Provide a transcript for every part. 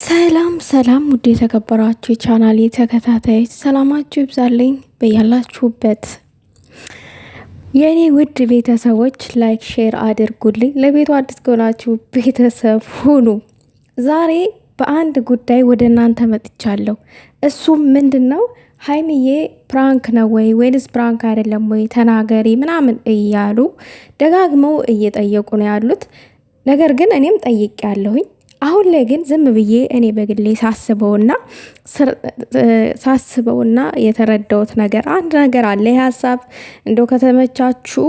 ሰላም ሰላም ውድ የተከበራችሁ የቻናሌ ተከታታዮች ሰላማችሁ ይብዛልኝ በያላችሁበት። የኔ ውድ ቤተሰቦች ላይክ ሼር አድርጉልኝ። ለቤቱ አዲስ ከሆናችሁ ቤተሰብ ሁኑ። ዛሬ በአንድ ጉዳይ ወደ እናንተ መጥቻለሁ። እሱም ምንድነው? ሀይሚዬ ፕራንክ ነው ወይንስ ፕራንክ አይደለም ወይ ተናገሪ ምናምን እያሉ ደጋግመው እየጠየቁ ነው ያሉት። ነገር ግን እኔም ጠይቄ ያለሁኝ አሁን ላይ ግን ዝም ብዬ እኔ በግሌ ሳስበውና የተረዳሁት ነገር አንድ ነገር አለ። ይህ ሀሳብ እንደው ከተመቻችሁ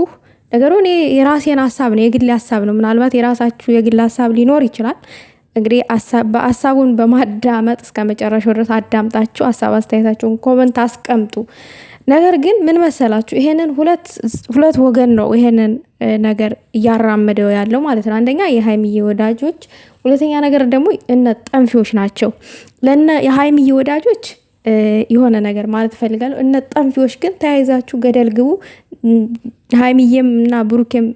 ነገሩ እኔ የራሴን ሀሳብ ነው፣ የግሌ ሀሳብ ነው። ምናልባት የራሳችሁ የግል ሀሳብ ሊኖር ይችላል። እንግዲህ ሀሳቡን በማዳመጥ እስከ መጨረሻው ድረስ አዳምጣችሁ ሀሳብ አስተያየታችሁን ኮመንት አስቀምጡ። ነገር ግን ምን መሰላችሁ፣ ይሄንን ሁለት ወገን ነው ይሄንን ነገር እያራመደው ያለው ማለት ነው። አንደኛ የሀይሚዬ ወዳጆች፣ ሁለተኛ ነገር ደግሞ እነ ጠንፊዎች ናቸው። የሀይሚዬ ወዳጆች የሆነ ነገር ማለት እፈልጋለሁ። እነ ጠንፊዎች ግን ተያይዛችሁ ገደል ግቡ። ሀይሚዬም እና ብሩኬም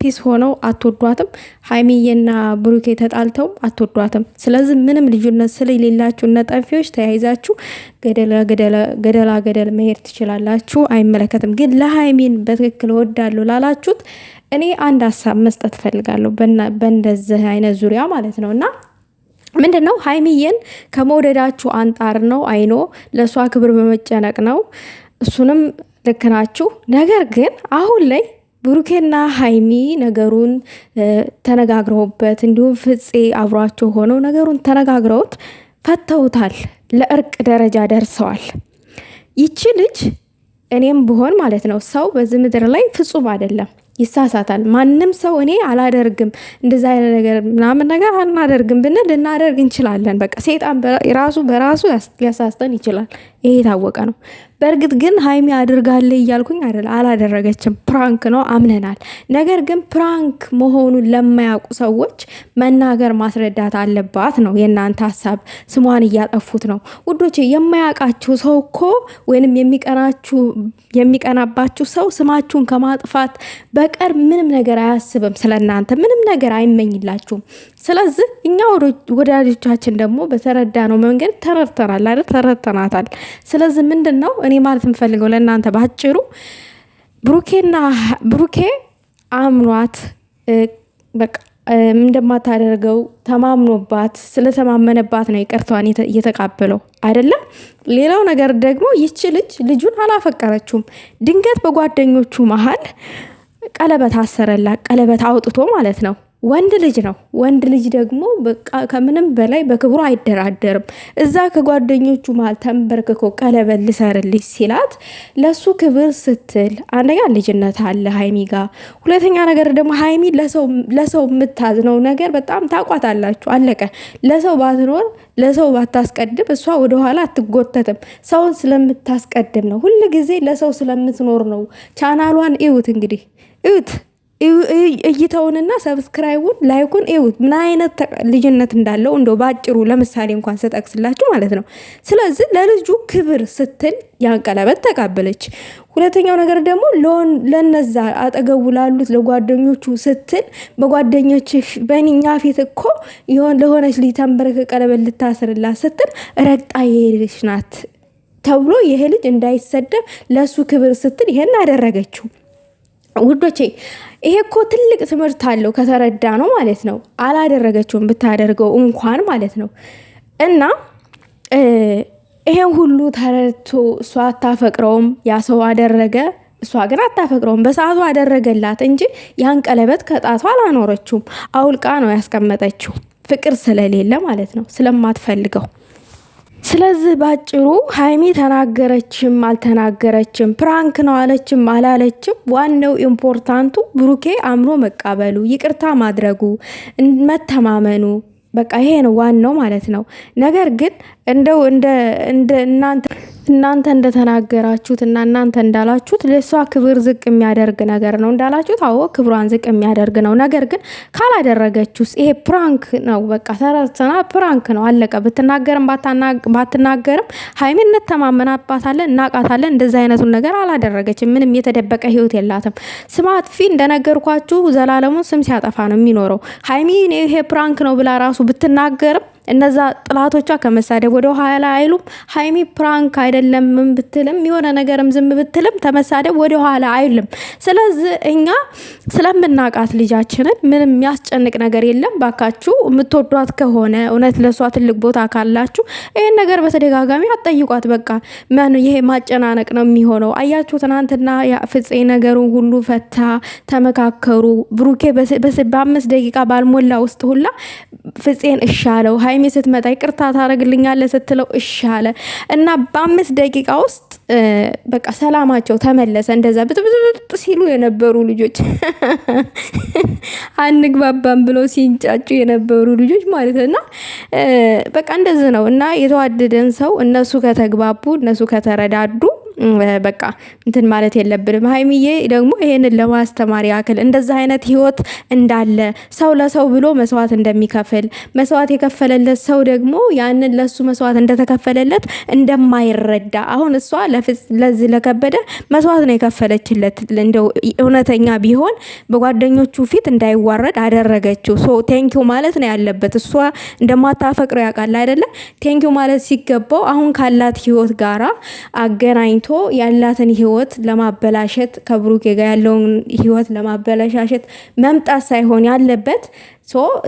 ፒስ ሆነው አትወዷትም። ሀይሚዬና ብሩኬ ተጣልተውም አትወዷትም። ስለዚህ ምንም ልዩነት ስለሌላችሁ እነ ጠንፊዎች ተያይዛችሁ ገደላ መሄድ ትችላላችሁ፣ አይመለከትም። ግን ለሀይሚን በትክክል ወዳለሁ ላላችሁት እኔ አንድ ሀሳብ መስጠት እፈልጋለሁ በእንደዚህ አይነት ዙሪያ ማለት ነው። እና ምንድነው ሀይሚዬን ከመውደዳችሁ አንጣር ነው፣ አይኖ ለእሷ ክብር በመጨነቅ ነው። እሱንም ልክ ናችሁ። ነገር ግን አሁን ላይ ብሩኬና ሀይሚ ነገሩን ተነጋግረውበት፣ እንዲሁም ፍፄ አብሯቸው ሆነው ነገሩን ተነጋግረውት ፈተውታል። ለእርቅ ደረጃ ደርሰዋል። ይቺ ልጅ እኔም ብሆን ማለት ነው፣ ሰው በዚህ ምድር ላይ ፍጹም አይደለም፣ ይሳሳታል። ማንም ሰው እኔ አላደርግም እንደዛ አይነት ነገር ምናምን ነገር አናደርግም ብንል ልናደርግ እንችላለን። በቃ ሰይጣን በራሱ ሊያሳስተን ይችላል። ይሄ የታወቀ ነው። በእርግጥ ግን ሀይሚ አድርጋለ እያልኩኝ አይደለም፣ አላደረገችም። ፕራንክ ነው አምነናል። ነገር ግን ፕራንክ መሆኑን ለማያውቁ ሰዎች መናገር ማስረዳት አለባት ነው የእናንተ ሀሳብ። ስሟን እያጠፉት ነው ውዶቼ። የማያውቃችሁ ሰው እኮ ወይንም የሚቀናባችሁ ሰው ስማችሁን ከማጥፋት በቀር ምንም ነገር አያስብም። ስለእናንተ ምንም ነገር አይመኝላችሁም። ስለዚህ እኛ ወዳጆቻችን ደግሞ በተረዳነው መንገድ ተረድተናል አይደል? ተረድተናታል። ስለዚህ ምንድን ነው እኔ ማለት የምፈልገው ለእናንተ ባጭሩ ብሩኬ አምኗት በቃ እንደማታደርገው ተማምኖባት ስለተማመነባት ነው ይቅርታዋን እየተቀበለው አይደለም። ሌላው ነገር ደግሞ ይቺ ልጁን አላፈቀረችውም። ድንገት በጓደኞቹ መሀል ቀለበት አሰረላት። ቀለበት አውጥቶ ማለት ነው። ወንድ ልጅ ነው። ወንድ ልጅ ደግሞ ከምንም በላይ በክብሩ አይደራደርም። እዛ ከጓደኞቹ መሀል ተንበርክኮ ቀለበት ልሰርልሽ ሲላት ለሱ ክብር ስትል አንደኛ ልጅነት አለ ሀይሚ ጋር፣ ሁለተኛ ነገር ደግሞ ሀይሚ ለሰው የምታዝነው ነገር በጣም ታቋታላችሁ። አለቀ። ለሰው ባትኖር ለሰው ባታስቀድም እሷ ወደኋላ አትጎተትም። ሰውን ስለምታስቀድም ነው። ሁል ጊዜ ለሰው ስለምትኖር ነው። ቻናሏን እዩት እንግዲህ እዩት፣ እይተውንና ሰብስክራይቡን ላይኩን እዩት፣ ምን አይነት ልጅነት እንዳለው እንደው ባጭሩ ለምሳሌ እንኳን ስጠቅስላችሁ ማለት ነው። ስለዚህ ለልጁ ክብር ስትል ያን ቀለበት ተቀበለች። ሁለተኛው ነገር ደግሞ ለነዛ አጠገቡ ላሉት ለጓደኞቹ ስትል በጓደኞች በእኛ ፊት እኮ ለሆነች ልጅ ተንበረከ ቀለበት ልታስርላት ስትል ረግጣ የሄደች ናት ተብሎ ይሄ ልጅ እንዳይሰደብ ለሱ ክብር ስትል ይሄን አደረገችው። ውዶቼ ይሄ እኮ ትልቅ ትምህርት አለው ከተረዳ ነው ማለት ነው። አላደረገችውም ብታደርገው እንኳን ማለት ነው። እና ይሄን ሁሉ ተረድቶ እሷ አታፈቅረውም፣ ያ ሰው አደረገ፣ እሷ ግን አታፈቅረውም። በሰዓቱ አደረገላት እንጂ ያን ቀለበት ከጣቷ አላኖረችውም። አውልቃ ነው ያስቀመጠችው። ፍቅር ስለሌለ ማለት ነው፣ ስለማትፈልገው። ስለዚህ ባጭሩ ሀይሚ ተናገረችም አልተናገረችም፣ ፕራንክ ነው አለችም አላለችም፣ ዋናው ኢምፖርታንቱ ብሩኬ አምኖ መቃበሉ፣ ይቅርታ ማድረጉ፣ መተማመኑ፣ በቃ ይሄ ነው ዋናው ማለት ነው። ነገር ግን እንደው እንደ እናንተ እንደተናገራችሁት እና እናንተ እንዳላችሁት ለሷ ክብር ዝቅ የሚያደርግ ነገር ነው እንዳላችሁት፣ አዎ ክብሯን ዝቅ የሚያደርግ ነው። ነገር ግን ካላደረገችውስ ይሄ ፕራንክ ነው፣ በቃ ተረተና ፕራንክ ነው አለቀ። ብትናገርም ባትናገርም ሀይሚን እንተማመናባታለን፣ እናቃታለን። እንደዛ አይነቱን ነገር አላደረገችም። ምንም የተደበቀ ህይወት የላትም። ስም አጥፊ እንደነገርኳችሁ ዘላለሙን ስም ሲያጠፋ ነው የሚኖረው። ሀይሚ ይሄ ፕራንክ ነው ብላ ራሱ ብትናገርም እነዛ ጥላቶቿ ከመሳደብ ወደ ኋላ አይሉም። ሀይሚ ፕራንክ አይደለም ብትልም የሆነ ነገርም ዝም ብትልም ተመሳደብ ወደ ኋላ አይልም። ስለዚህ እኛ ስለምናቃት ልጃችንን ምንም የሚያስጨንቅ ነገር የለም። ባካችሁ የምትወዷት ከሆነ እውነት ለሷ ትልቅ ቦታ ካላችሁ ይሄን ነገር በተደጋጋሚ አትጠይቋት። በቃ ምን ይሄ ማጨናነቅ ነው የሚሆነው? አያችሁ ትናንትና ፍፄ ነገሩን ሁሉ ፈታ፣ ተመካከሩ። ብሩኬ በ5 ደቂቃ ባልሞላ ውስጥ ሁላ ፍፄን እሻለው። ሀይሜ ስትመጣ ይቅርታ ታደርግልኛለህ ስትለው እሻለ እና በ5 ደቂቃ ውስጥ በቃ ሰላማቸው ተመለሰ። እንደዛ ብጥብጥ ሲሉ የነበሩ ልጆች አንግባባም ብለው ሲንጫጩ የነበሩ ልጆች ማለት ነው። በቃ እንደዚህ ነው እና የተዋደደን ሰው እነሱ ከተግባቡ እነሱ ከተረዳዱ በቃ እንትን ማለት የለብንም። ሀይሚዬ ደግሞ ይሄንን ለማስተማር ያክል እንደዛ አይነት ህይወት እንዳለ ሰው ለሰው ብሎ መስዋዕት እንደሚከፍል መስዋዕት የከፈለለት ሰው ደግሞ ያንን ለሱ መስዋዕት እንደተከፈለለት እንደማይረዳ አሁን እሷ ለዚህ ለከበደ መስዋዕት ነው የከፈለችለት። እንደው እውነተኛ ቢሆን በጓደኞቹ ፊት እንዳይዋረድ አደረገችው። ሶ ቴንኪው ማለት ነው ያለበት። እሷ እንደማታፈቅረው ያውቃል አይደለ? ቴንኪው ማለት ሲገባው አሁን ካላት ህይወት ጋራ አገናኝቶ ያላትን ህይወት ለማበላሸት ከብሩኬ ጋር ያለውን ህይወት ለማበላሸት መምጣት ሳይሆን ያለበት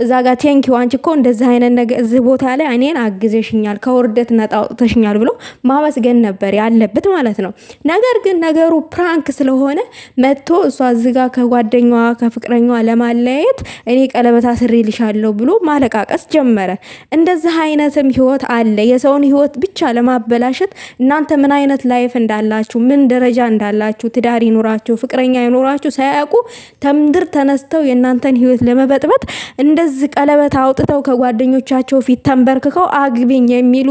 እዛ ጋር ቴንኪው አንቺ እኮ እንደዚህ አይነት ነገር እዚህ ቦታ ላይ እኔን አግዘሽኛል፣ ከውርደት ነጣ አውጥተሽኛል ብሎ ማመስገን ነበር ያለበት ማለት ነው። ነገር ግን ነገሩ ፕራንክ ስለሆነ መጥቶ እሷ እዚህ ጋር ከጓደኛዋ ከፍቅረኛዋ ለማለያየት እኔ ቀለበት አስሬልሻለሁ ብሎ ማለቃቀስ ጀመረ። እንደዚህ አይነትም ህይወት አለ። የሰውን ህይወት ብቻ ለማበላሸት እናንተ ምን አይነት ላይፍ እንዳላችሁ ምን ደረጃ እንዳላችሁ ትዳር ይኖራችሁ ፍቅረኛ ይኖራችሁ ሳያውቁ ተምድር ተነስተው የእናንተን ህይወት ለመበጥበጥ እንደዚህ ቀለበት አውጥተው ከጓደኞቻቸው ፊት ተንበርክከው አግቢኝ የሚሉ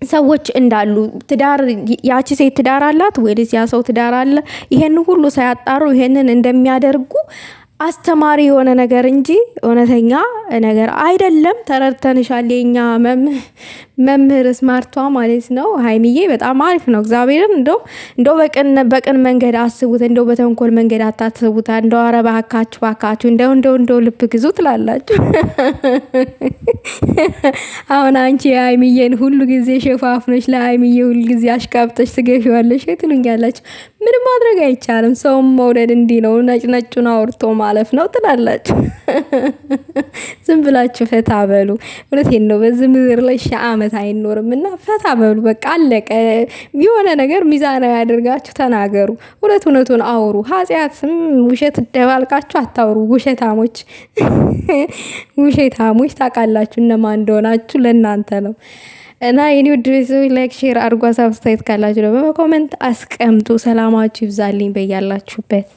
ሰዎች እንዳሉ ትዳር ያቺ ሴት ትዳር አላት ወይስ ያ ሰው ትዳር አለ? ይሄን ሁሉ ሳያጣሩ ይሄንን እንደሚያደርጉ አስተማሪ የሆነ ነገር እንጂ እውነተኛ ነገር አይደለም። ተረድተንሻል። የኛ መምህር ስማርቷ ማለት ነው። ሀይሚዬ በጣም አሪፍ ነው። እግዚአብሔርን እንደው በቅን መንገድ አስቡት። እንደው በተንኮል መንገድ አታስቡት። እንደው ኧረ ባካችሁ እንደው ልብ ግዙ ትላላችሁ። አሁን አንቺ የሀይሚዬን ሁሉ ጊዜ ሸፋፍነሽ ለሀይሚዬ ሁሉ ጊዜ አሽቃብጠሽ ትገፊዋለሽ ትሉኛላችሁ። ምንም ማድረግ አይቻልም። ሰውም መውደድ እንዲህ ነው፣ ነጩን አውርቶ ማለፍ ነው ትላላችሁ። ዝም ብላችሁ ፈታ በሉ። እውነቴን ነው። በዚህ ምድር ላይ 1000 ዓመት አይኖርም እና ፈታ በሉ። በቃ አለቀ። የሆነ ነገር ሚዛናዊ ያደርጋችሁ ተናገሩ። እውነቱን አውሩ። ኃጢአትም ውሸት ደባልቃችሁ አታውሩ። ውሸታሞች ታውቃላችሁ እነማን እንደሆናችሁ ለእናንተ ነው። እና የኔ ውድ ቤተሰቦች ላይክ ሼር አድርጓ። ሳብስክራይብ ካላችሁ ደግሞ በኮሜንት አስቀምጡ። ሰላማችሁ ይብዛልኝ በያላችሁበት።